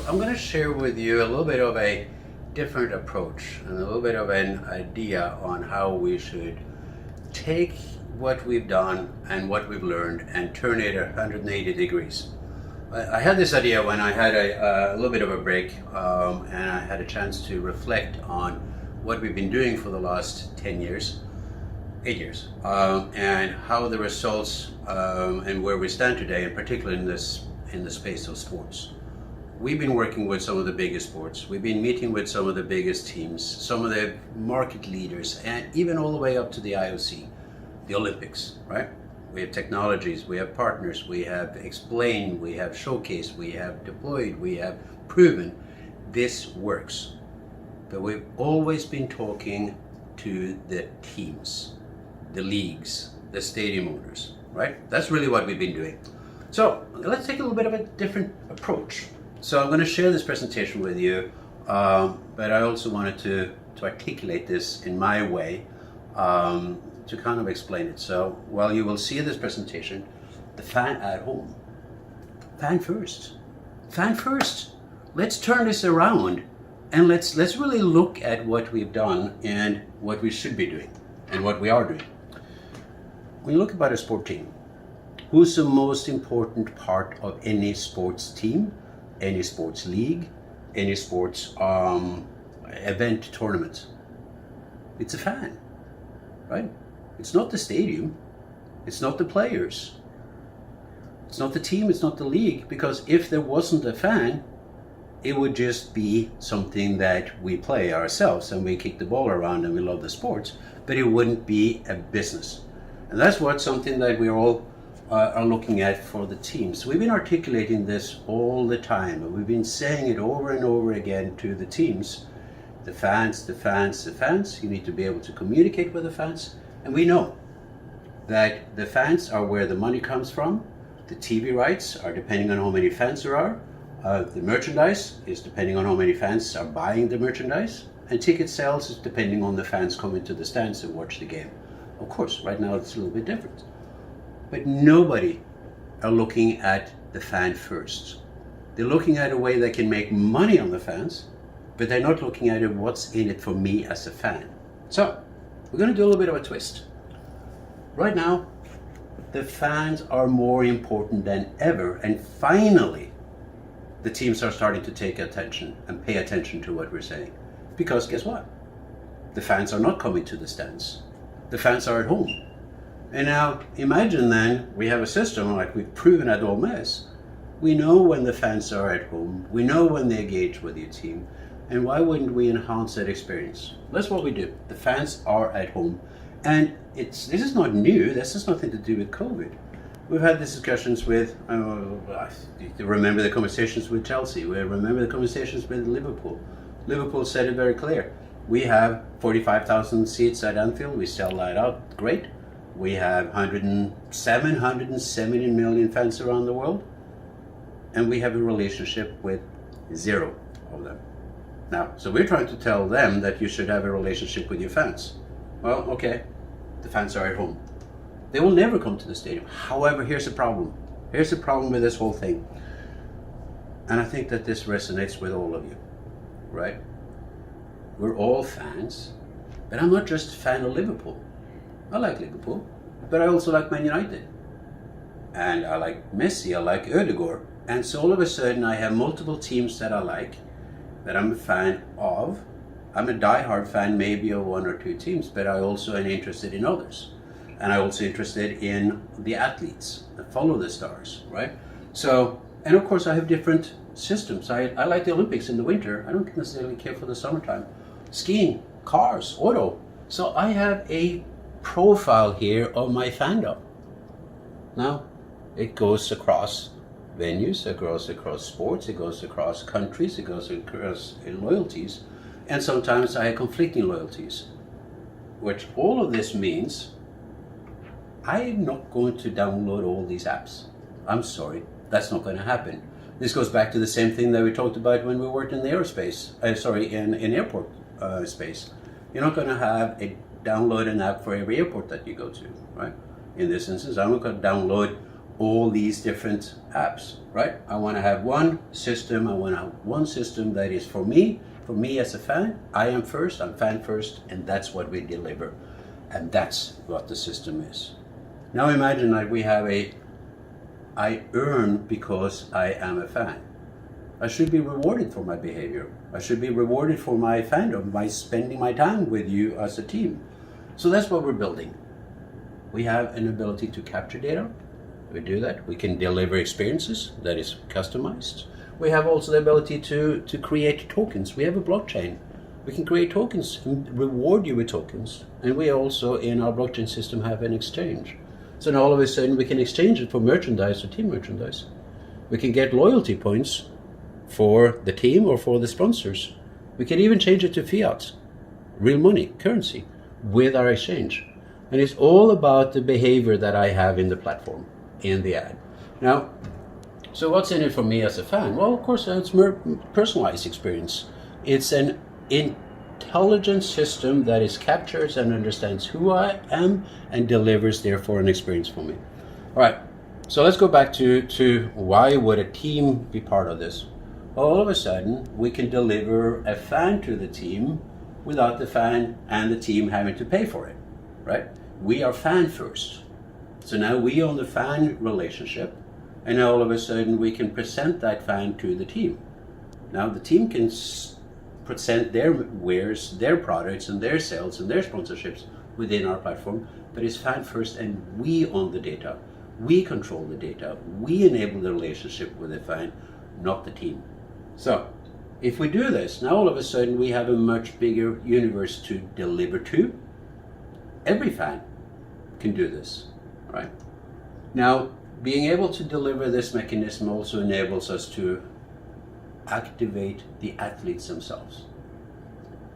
I'm going to share with you a little bit of a different approach and a little bit of an idea on how we should take what we've done and what we've learned and turn it 180 degrees. I had this idea when I had a little bit of a break and I had a chance to reflect on what we've been doing for the last 10 years, 8 years, and how the results and where we stand today, in particular in the space of sports. We've been working with some of the biggest sports. We've been meeting with some of the biggest teams, some of the market leaders, and even all the way up to the IOC, the Olympics, right? We have technologies, we have partners, we have explained, we have showcased, we have deployed, we have proven this works. But we've always been talking to the teams, the leagues, the stadium owners, right? That's really what we've been doing. So let's take a little bit of a different approach. So I'm going to share this presentation with you, but I also wanted to articulate this in my way to kind of explain it. So while you will see this presentation, the fan at home, fan first, fan first. Let's turn this around and let's really look at what we've done and what we should be doing and what we are doing. When you look about a sport team, who's the most important part of any sports team, any sports league, any sports event, tournament? It's a fan, right? It's not the stadium, it's not the players, it's not the team, it's not the league, because if there wasn't a fan, it would just be something that we play ourselves and we kick the ball around and we love the sports, but it wouldn't be a business. And that's something that we all are looking at for the teams. We've been articulating this all the time, and we've been saying it over and over again to the teams. The fans, the fans, the fans. You need to be able to communicate with the fans. And we know that the fans are where the money comes from. The TV rights are depending on how many fans there are. The merchandise is depending on how many fans are buying the merchandise. And ticket sales is depending on the fans coming to the stands and watch the game. Of course, right now it's a little bit different. But nobody are looking at the fan first. They're looking at a way they can make money on the fans, but they're not looking at it, what's in it for me as a fan. So we're going to do a little bit of a twist. Right now, the fans are more important than ever, and finally, the teams are starting to take attention and pay attention to what we're saying. Because guess what? The fans are not coming to the stands. The fans are at home. And now imagine then we have a system like we've proven at Ole Miss. We know when the fans are at home. We know when they engage with your team. And why wouldn't we enhance that experience? That's what we do. The fans are at home. And this is not new. This has nothing to do with COVID. We've had these discussions with, remember the conversations with Chelsea. We remember the conversations with Liverpool. Liverpool said it very clear. We have 45,000 seats at Anfield. We sell that out. Great. We have 170 million fans around the world, and we have a relationship with 0 of them. Now, so we're trying to tell them that you should have a relationship with your fans. Well, okay, the fans are at home. They will never come to the stadium. However, here's the problem. Here's the problem with this whole thing. And I think that this resonates with all of you, right? We're all fans, but I'm not just a fan of Liverpool. I like Liverpool, but I also like Man United. And I like Messi, I like Ødegaard. And so all of a sudden I have multiple teams that I like, that I'm a fan of. I'm a diehard fan maybe of 1 or 2 teams, but I also am interested in others. And I'm also interested in the athletes that follow the stars, right? So, and of course I have different systems. I like the Olympics in the winter. I don't necessarily care for the summertime. Skiing, cars, auto. So I have a profile here of my fandom. Now, it goes across venues, it goes across sports, it goes across countries, it goes across loyalties, and sometimes I have conflicting loyalties, which all of this means I'm not going to download all these apps. I'm sorry, that's not going to happen. This goes back to the same thing that we talked about when we worked in the aerospace, in airport space. You're not going to have download an app for every airport that you go to, right? In this instance, I'm not going to download all these different apps, right? I want to have one system. I want to have one system that is for me as a fan. I am first, I'm fan first, and that's what we deliver. And that's what the system is. Now imagine that we have I earn because I am a fan. I should be rewarded for my behavior. I should be rewarded for my fandom by spending my time with you as a team. So that's what we're building. We have an ability to capture data. We do that. We can deliver experiences that is customized. We have also the ability to create tokens. We have a blockchain. We can create tokens and reward you with tokens. And we also, in our blockchain system, have an exchange. So now all of a sudden we can exchange it for merchandise or team merchandise. We can get loyalty points for the team or for the sponsors. We can even change it to fiat, real money, currency, with our exchange. And it's all about the behavior that I have in the platform, in the ad. Now, so what's in it for me as a fan? Well, of course, it's more personalized experience. It's an intelligent system that is captures and understands who I am and delivers, therefore, an experience for me. All right, so let's go back to why would a team be part of this? Well, all of a sudden, we can deliver a fan to the team without the fan and the team having to pay for it, right? We are fan first. So now we own the fan relationship, and now all of a sudden we can present that fan to the team. Now the team can present their wares, their products, and their sales and their sponsorships within our platform, but it's fan first, and we own the data. We control the data. We enable the relationship with the fan, not the team. So if we do this, now all of a sudden we have a much bigger universe to deliver to. Every fan can do this, right? Now, being able to deliver this mechanism also enables us to activate the athletes themselves.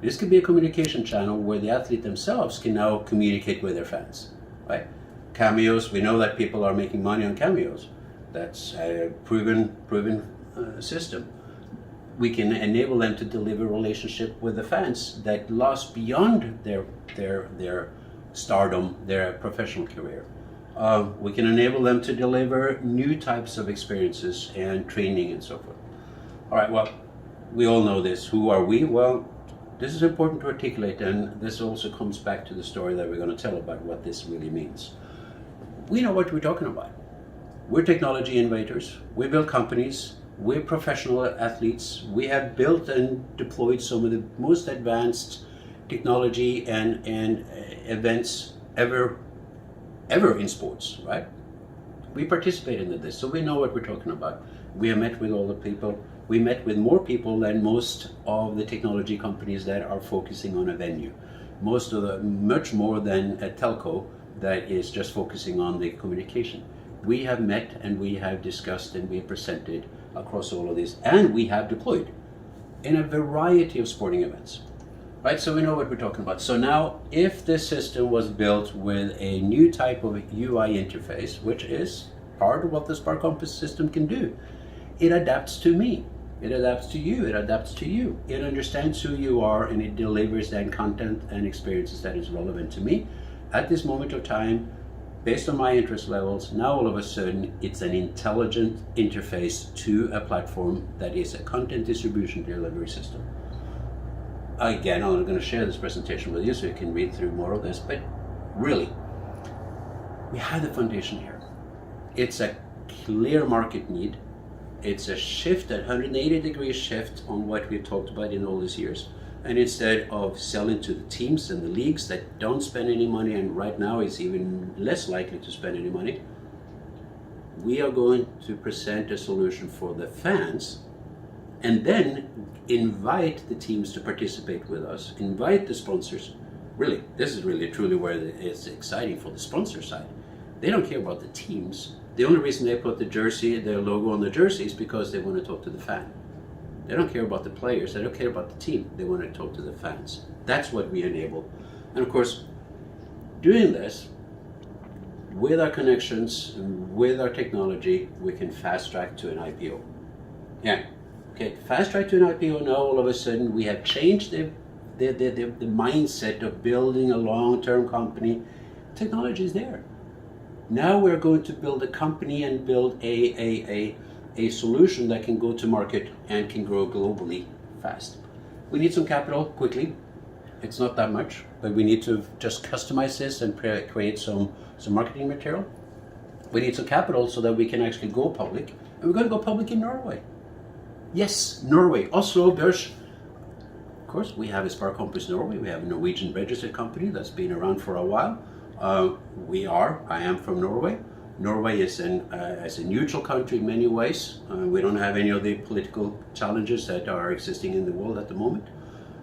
This could be a communication channel where the athlete themselves can now communicate with their fans, right? Cameos, we know that people are making money on cameos. That's a proven system. We can enable them to deliver a relationship with the fans that lasts beyond their stardom, their professional career. We can enable them to deliver new types of experiences and training and so forth. All right, well, we all know this. Who are we? Well, this is important to articulate, and this also comes back to the story that we're going to tell about what this really means. We know what we're talking about. We're technology innovators. We build companies. We're professional athletes. We have built and deployed some of the most advanced technology and events ever in sports, right? We participate in this, so we know what we're talking about. We have met with all the people. We met with more people than most of the technology companies that are focusing on a venue. Much more than a telco that is just focusing on the communication. We have met and we have discussed and we have presented across all of this, and we have deployed in a variety of sporting events. Right, so we know what we're talking about. So now, if this system was built with a new type of UI interface, which is part of what the Spark Compass system can do, it adapts to me, it adapts to you, it adapts to you. It understands who you are, and it delivers then content and experiences that is relevant to me at this moment of time, based on my interest levels. Now all of a sudden, it's an intelligent interface to a platform that is a content distribution delivery system. Again, I'm going to share this presentation with you so you can read through more of this, but really, we have the foundation here. It's a clear market need. It's a shift, a 180-degree shift on what we've talked about in all these years. And instead of selling to the teams and the leagues that don't spend any money, and right now is even less likely to spend any money, we are going to present a solution for the fans, and then invite the teams to participate with us, invite the sponsors. Really, this is really truly where it's exciting for the sponsor side. They don't care about the teams. The only reason they put their logo on the jersey is because they want to talk to the fan. They don't care about the players, they don't care about the team, they want to talk to the fans. That's what we enable. And of course, doing this, with our connections, and with our technology, we can fast track to an IPO. Yeah. Okay, fast track to an IPO. Now all of a sudden we have changed the mindset of building a long-term company. Technology is there. Now we're going to build a company and build a solution that can go to market and can grow globally fast. We need some capital quickly. It's not that much, but we need to just customize this and create some marketing material. We need some capital so that we can actually go public. And we're going to go public in Norway. Yes, Norway, Oslo Børs. Of course, we have a Sparkompis Norway. We have a Norwegian registered company that's been around for a while. I am from Norway. Norway is a neutral country in many ways. We don't have any of the political challenges that are existing in the world at the moment.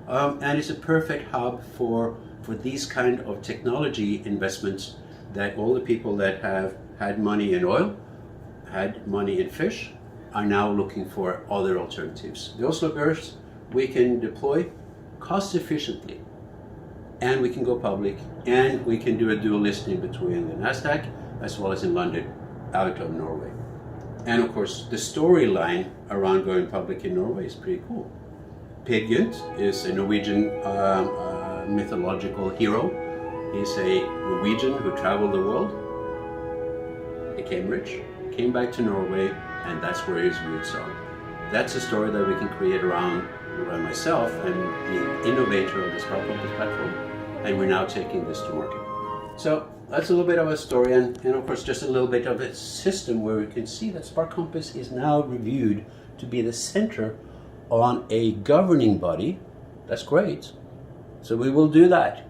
And it's a perfect hub for these kind of technology investments that all the people that have had money in oil, had money in fish, are now looking for other alternatives. The Oslo Børs we can deploy cost efficiently, and we can go public, and we can do a dual listing between the Nasdaq as well as in London out of Norway. And of course, the storyline around going public in Norway is pretty cool. Per Gynt is a Norwegian mythological hero. He's a Norwegian who traveled the world, became rich, came back to Norway, and that's where his roots are. That's a story that we can create around myself and the innovator of the Sparkompis platform, and we're now taking this to market. So that's a little bit of a story, and of course just a little bit of a system where we can see that Sparkompis is now reviewed to be the center on a governing body. That's great. So we will do that.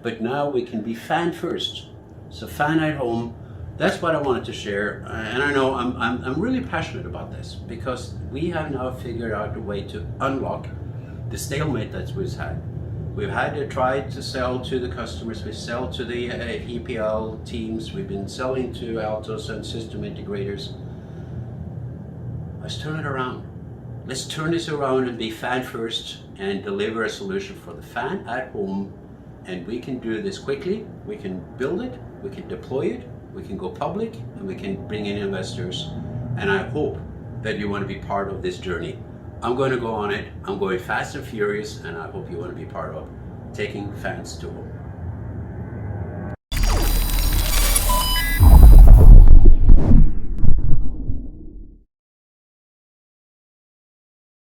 But now we can be fan first. So fan at home, that's what I wanted to share. And I know I'm really passionate about this because we have now figured out a way to unlock the stalemate that we've had. We've had to try to sell to the customers, we sell to the EPL teams, we've been selling to Altos and system integrators. Let's turn it around. Let's turn this around and be fan first and deliver a solution for the fan at home. And we can do this quickly, we can build it, we can deploy it, we can go public, and we can bring in investors. And I hope that you want to be part of this journey. I'm going to go on it, I'm going fast and furious, and I hope you want to be part of taking fans to home.